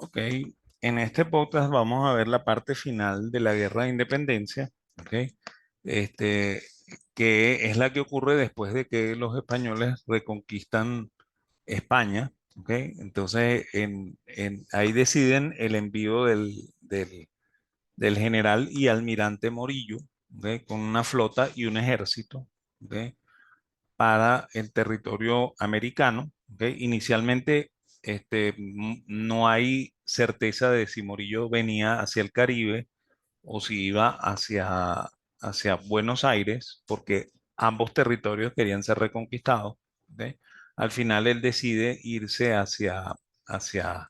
Ok, en este podcast vamos a ver la parte final de la Guerra de Independencia, ok, este, que es la que ocurre después de que los españoles reconquistan España, ok. Entonces, ahí deciden el envío del general y almirante Morillo, ok, con una flota y un ejército, ok, para el territorio americano. ¿Ok? Inicialmente, no hay certeza de si Morillo venía hacia el Caribe o si iba hacia Buenos Aires, porque ambos territorios querían ser reconquistados. ¿Ok? Al final él decide irse hacia, hacia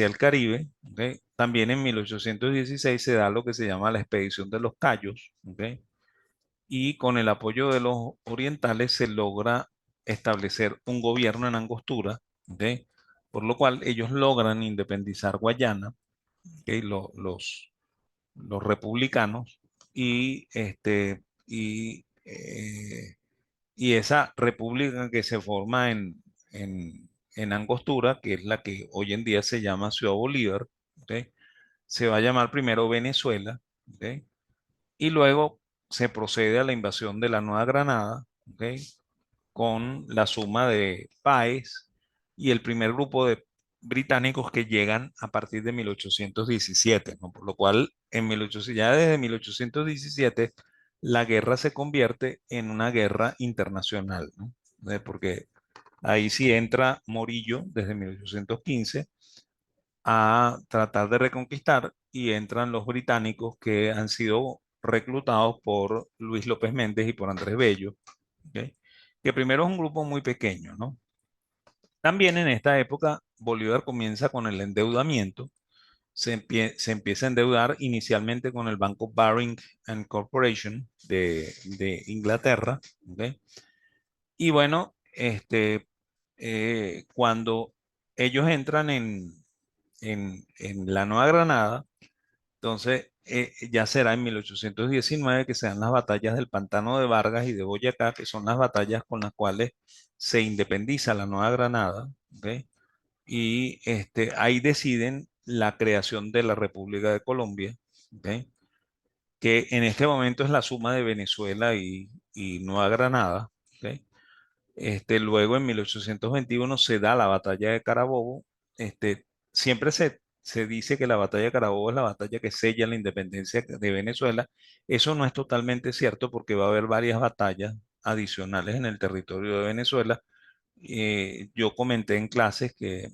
el Caribe. ¿Ok? También en 1816 se da lo que se llama la expedición de los Cayos. ¿Ok? Y con el apoyo de los orientales se logra establecer un gobierno en Angostura, ¿ok? Por lo cual ellos logran independizar Guayana, ¿ok? Los republicanos, y, y esa república que se forma en Angostura, que es la que hoy en día se llama Ciudad Bolívar, ¿ok? Se va a llamar primero Venezuela, ¿ok? Y luego se procede a la invasión de la Nueva Granada, ¿ok? Con la suma de Páez y el primer grupo de británicos que llegan a partir de 1817, ¿no? Por lo cual, ya desde 1817, la guerra se convierte en una guerra internacional, ¿no? Porque ahí sí entra Morillo desde 1815 a tratar de reconquistar y entran los británicos que han sido reclutados por Luis López Méndez y por Andrés Bello, ¿ok? Que primero es un grupo muy pequeño, ¿no? También en esta época Bolívar comienza con el endeudamiento, se empieza a endeudar inicialmente con el banco Baring and Corporation de Inglaterra, ¿ok? Y bueno, cuando ellos entran en la Nueva Granada, entonces ya será en 1819 que se dan las batallas del Pantano de Vargas y de Boyacá, que son las batallas con las cuales se independiza la Nueva Granada, ¿ok? Y ahí deciden la creación de la República de Colombia, ¿ok? Que en este momento es la suma de Venezuela y Nueva Granada, ¿ok? Luego en 1821 se da la batalla de Carabobo. Siempre se dice que la batalla de Carabobo es la batalla que sella la independencia de Venezuela. Eso no es totalmente cierto porque va a haber varias batallas adicionales en el territorio de Venezuela. Yo comenté en clases que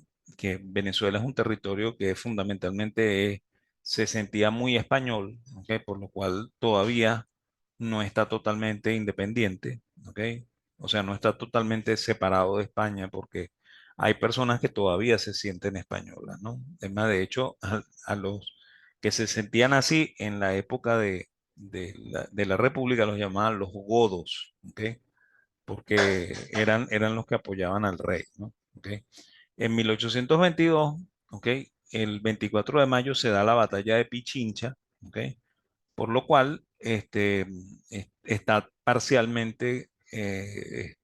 Venezuela es un territorio que fundamentalmente se sentía muy español, ¿ok? Por lo cual todavía no está totalmente independiente, ¿ok? O sea, no está totalmente separado de España porque hay personas que todavía se sienten españolas, ¿no? Es más, de hecho, a los que se sentían así en la época de la República los llamaban los godos, ¿ok? Porque eran los que apoyaban al rey, ¿no? ¿Ok? En 1822, ¿ok? El 24 de mayo se da la batalla de Pichincha, ¿ok? Por lo cual está parcialmente eh,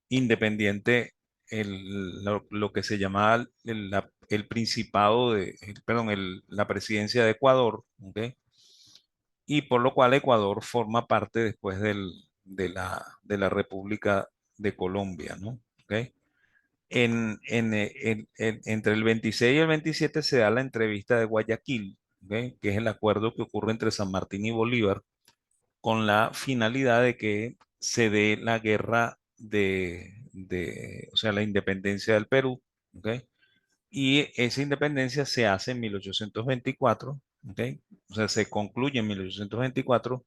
independiente lo que se llamaba el Principado perdón, la presidencia de Ecuador, ¿ok? Y por lo cual Ecuador forma parte después de la República de Colombia, ¿no? ¿Ok? Entre el 26 y el 27 se da la entrevista de Guayaquil, ¿ok? Que es el acuerdo que ocurre entre San Martín y Bolívar con la finalidad de que se dé la guerra o sea, la independencia del Perú, ¿ok? Y esa independencia se hace en 1824, ¿ok? O sea, se concluye en 1824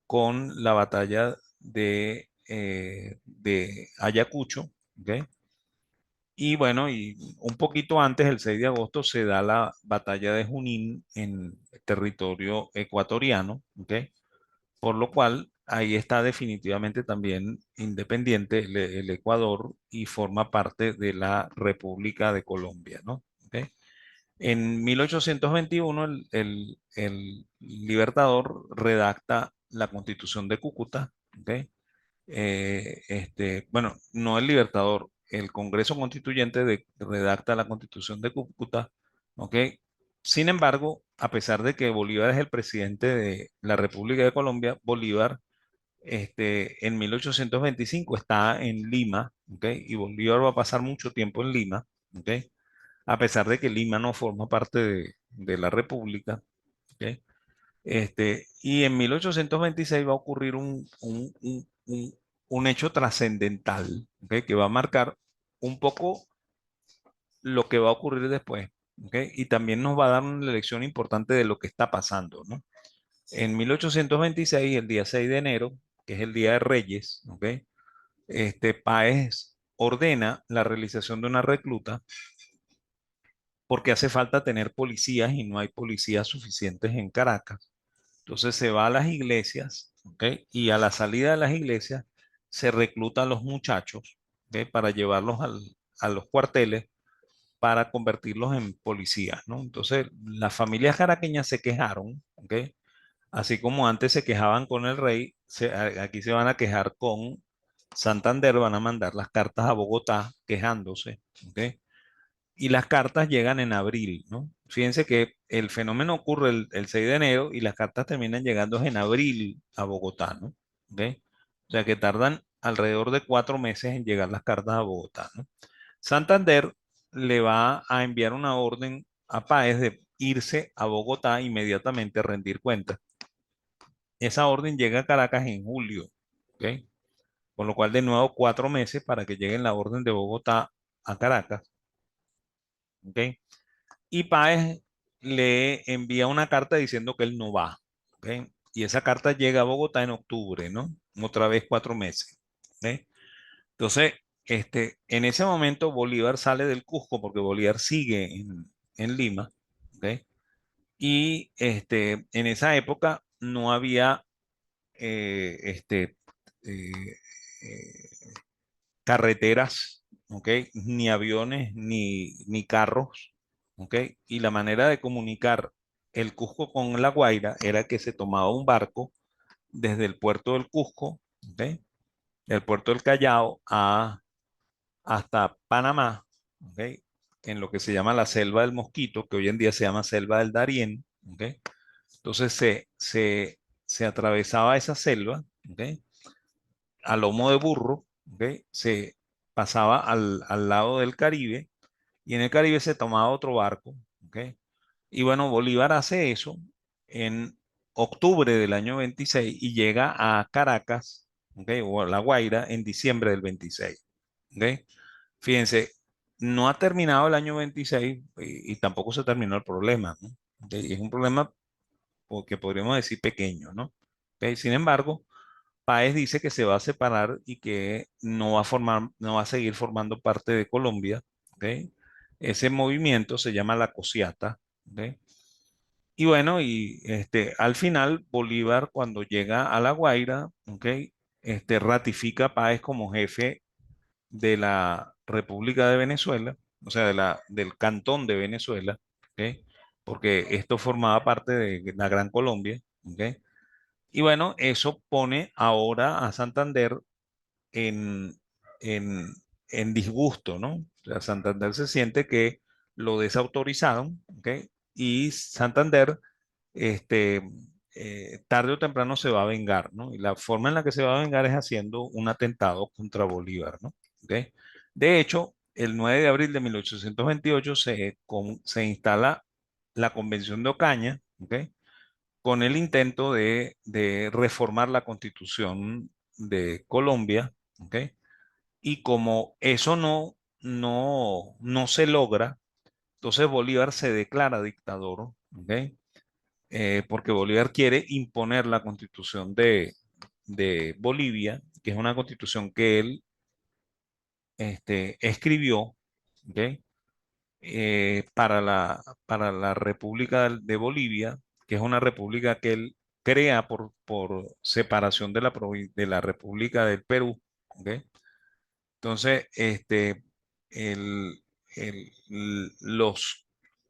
con la batalla de Ayacucho, ¿ok? Y bueno, y un poquito antes, el 6 de agosto, se da la batalla de Junín en territorio ecuatoriano, ¿ok? Por lo cual ahí está definitivamente también independiente el Ecuador y forma parte de la República de Colombia, ¿no? ¿Ok? En 1821 el Libertador redacta la Constitución de Cúcuta, ¿ok? Bueno, no el Libertador, el Congreso Constituyente redacta la Constitución de Cúcuta, ¿ok? Sin embargo, a pesar de que Bolívar es el presidente de la República de Colombia, Bolívar en 1825 está en Lima, ¿ok? Y Bolívar va a pasar mucho tiempo en Lima, ¿ok? A pesar de que Lima no forma parte de la República, ¿ok? Y en 1826 va a ocurrir un hecho trascendental, ¿ok? Que va a marcar un poco lo que va a ocurrir después, ¿ok? Y también nos va a dar una lección importante de lo que está pasando, ¿no? En 1826, el día 6 de enero, que es el Día de Reyes, ¿ok? Páez ordena la realización de una recluta porque hace falta tener policías y no hay policías suficientes en Caracas. Entonces se va a las iglesias, ¿ok? Y a la salida de las iglesias se recluta a los muchachos, ¿ok? Para llevarlos a los cuarteles para convertirlos en policías, ¿no? Entonces las familias caraqueñas se quejaron, ¿ok? Así como antes se quejaban con el rey, aquí se van a quejar con Santander, van a mandar las cartas a Bogotá quejándose, ¿ok? Y las cartas llegan en abril, ¿no? Fíjense que el fenómeno ocurre el 6 de enero y las cartas terminan llegando en abril a Bogotá, ¿no? ¿Ok? O sea que tardan alrededor de 4 meses en llegar las cartas a Bogotá, ¿no? Santander le va a enviar una orden a Páez de irse a Bogotá inmediatamente a rendir cuentas. Esa orden llega a Caracas en julio, ¿ok? Con lo cual de nuevo 4 meses para que llegue la orden de Bogotá a Caracas, ¿ok? Y Páez le envía una carta diciendo que él no va, ¿ok? Y esa carta llega a Bogotá en octubre, ¿no? Otra vez 4 meses, ¿ok? Entonces, en ese momento Bolívar sale del Cusco porque Bolívar sigue en Lima, ¿ok? Y en esa época no había eh, eh, carreteras, ¿ok? Ni aviones, ni carros, ¿ok? Y la manera de comunicar el Cusco con La Guaira era que se tomaba un barco desde el puerto del Cusco, ¿ok? El puerto del Callao hasta Panamá, ¿ok? En lo que se llama la selva del Mosquito, que hoy en día se llama selva del Darién, ¿ok? Entonces se atravesaba esa selva, ¿ok? A lomo de burro, ¿ok? Se pasaba al lado del Caribe y en el Caribe se tomaba otro barco, ¿ok? Y bueno, Bolívar hace eso en octubre del año 26 y llega a Caracas, ¿ok? O a La Guaira en diciembre del 26, ¿ok? Fíjense, no ha terminado el año 26 y tampoco se terminó el problema, ¿no? ¿Ok? Es un problema que podríamos decir pequeño, ¿no? ¿Ok? Sin embargo, Páez dice que se va a separar y que no va a formar, no va a seguir formando parte de Colombia, ¿ok? Ese movimiento se llama la Cosiata, ¿ok? Y bueno, al final Bolívar cuando llega a La Guaira, ¿ok? Ratifica a Páez como jefe de la República de Venezuela, o sea, del Cantón de Venezuela, ¿ok? Porque esto formaba parte de la Gran Colombia, ¿ok? Y bueno, eso pone ahora a Santander en, en, en disgusto, ¿no? O sea, Santander se siente que lo desautorizaron, ¿ok? Y Santander, este, tarde o temprano se va a vengar, ¿no? Y la forma en la que se va a vengar es haciendo un atentado contra Bolívar, ¿no? ¿Ok? De hecho, el 9 de abril de 1828 se instala la Convención de Ocaña, ¿ok? Con el intento de reformar la Constitución de Colombia, ¿ok? Y como eso no se logra, entonces Bolívar se declara dictador, ¿ok? Porque Bolívar quiere imponer la constitución de Bolivia, que es una constitución que él escribió, ¿ok? Para la República de Bolivia, que es una república que él crea por separación de la República del Perú, ¿ok? Entonces, el- los,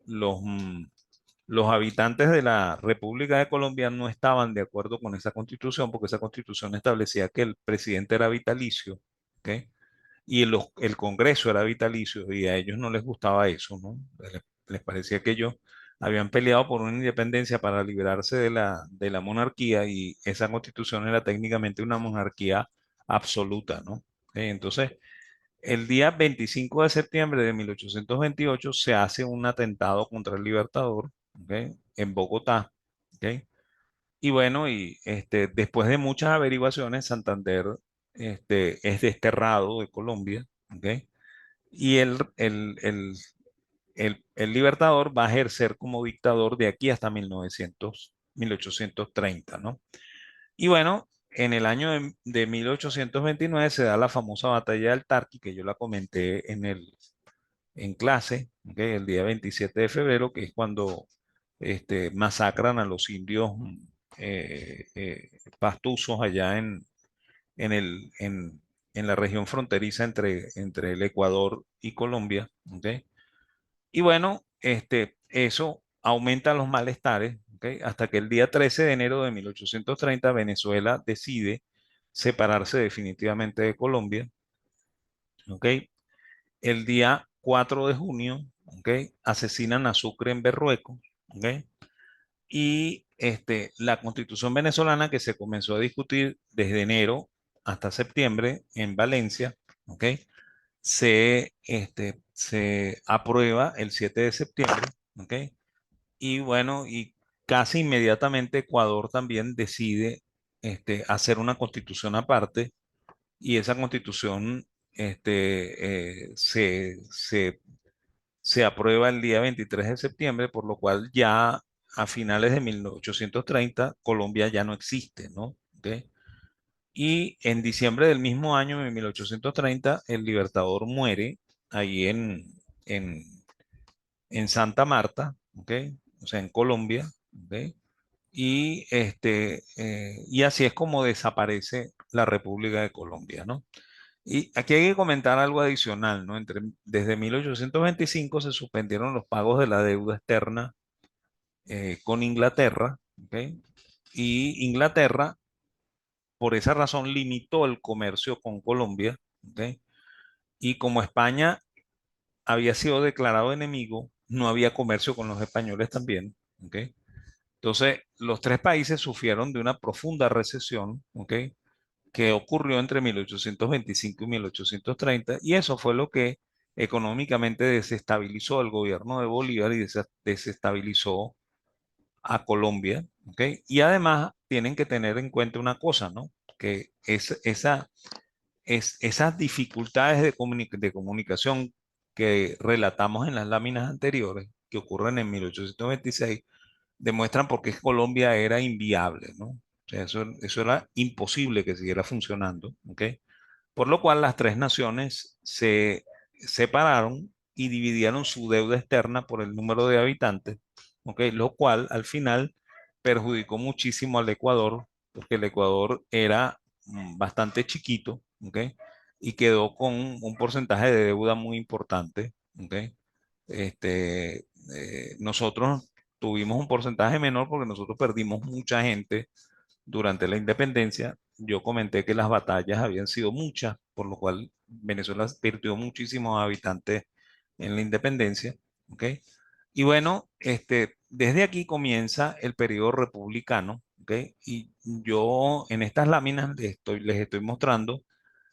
los, los habitantes de la República de Colombia no estaban de acuerdo con esa constitución, porque esa constitución establecía que el presidente era vitalicio, ¿ok? y el Congreso era vitalicio y a ellos no les gustaba eso, ¿no? Les parecía que ellos habían peleado por una independencia para liberarse de la monarquía y esa constitución era técnicamente una monarquía absoluta, ¿no? Entonces, el día 25 de septiembre de 1828 se hace un atentado contra el Libertador, ¿ok? En Bogotá, ¿ok? Y bueno, después de muchas averiguaciones, Santander es desterrado de Colombia, ¿ok? Y el Libertador va a ejercer como dictador de aquí hasta 1830, ¿no? Y bueno, en el año de 1829 se da la famosa batalla del Tarqui, que yo la comenté en clase, ¿ok? El día 27 de febrero, que es cuando masacran a los indios pastusos allá en, el, en la región fronteriza entre el Ecuador y Colombia, ¿ok? Y bueno, eso aumenta los malestares, ¿ok? Hasta que el día 13 de enero de 1830 Venezuela decide separarse definitivamente de Colombia, ¿ok? El día 4 de junio, ¿ok? Asesinan a Sucre en Berruecos, ¿ok? Y la constitución venezolana que se comenzó a discutir desde enero hasta septiembre en Valencia, ¿ok? Se aprueba el 7 de septiembre, ¿ok? Y bueno, y casi inmediatamente Ecuador también decide hacer una constitución aparte y esa constitución se aprueba el día 23 de septiembre, por lo cual ya a finales de 1830 Colombia ya no existe, ¿no? ¿Ok? Y en diciembre del mismo año, de 1830, el Libertador muere ahí en, en Santa Marta, ¿ok? O sea, en Colombia, ¿ok? Y así es como desaparece la República de Colombia, ¿no? Y aquí hay que comentar algo adicional, ¿no? Desde 1825 se suspendieron los pagos de la deuda externa con Inglaterra, ¿ok? Y Inglaterra, por esa razón, limitó el comercio con Colombia, ¿ok? Y como España había sido declarado enemigo, no había comercio con los españoles también, ¿ok? Entonces, los tres países sufrieron de una profunda recesión, ¿ok? Que ocurrió entre 1825 y 1830, y eso fue lo que económicamente desestabilizó el gobierno de Bolívar y desestabilizó a Colombia, ¿ok? Y además tienen que tener en cuenta una cosa, ¿no? Que esas dificultades de comunicación que relatamos en las láminas anteriores, que ocurren en 1826, demuestran por qué Colombia era inviable, ¿no? O sea, eso era imposible que siguiera funcionando, ¿ok? Por lo cual las tres naciones se separaron y dividieron su deuda externa por el número de habitantes, ¿ok? Lo cual al final perjudicó muchísimo al Ecuador, porque el Ecuador era bastante chiquito, ¿ok? Y quedó con un porcentaje de deuda muy importante, ¿ok? Nosotros tuvimos un porcentaje menor porque nosotros perdimos mucha gente durante la independencia. Yo comenté que las batallas habían sido muchas, por lo cual Venezuela perdió muchísimos habitantes en la independencia, ¿ok? Y bueno, desde aquí comienza el periodo republicano, ¿ok? Y yo en estas láminas les estoy mostrando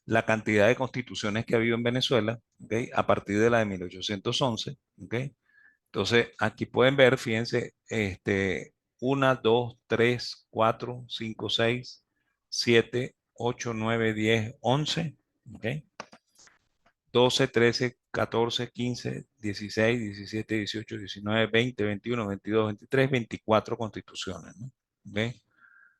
la cantidad de constituciones que ha habido en Venezuela, ¿ok? A partir de la de 1811, ¿ok? Entonces, aquí pueden ver, fíjense, 1, 2, 3, 4, 5, 6, 7, 8, 9, 10, 11, ¿ok? 12, 13, 14, 15, 16, 17, 18, 19, 20, 21, 22, 23, 24 constituciones, ¿no? ¿Ok?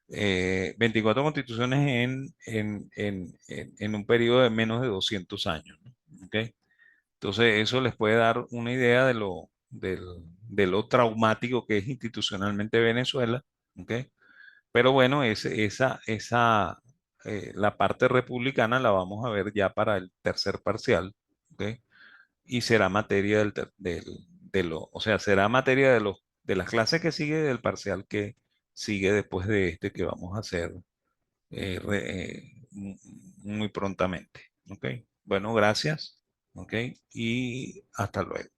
24 constituciones en un periodo de menos de 200 años, ¿no? ¿Ok? Entonces, eso les puede dar una idea de lo traumático que es institucionalmente Venezuela, ¿ok? Pero bueno, la parte republicana la vamos a ver ya para el tercer parcial, ¿ok? Y será materia o sea, será materia de las clases que sigue del parcial que sigue después de este que vamos a hacer muy prontamente, ¿ok? Bueno, gracias. Ok, y hasta luego.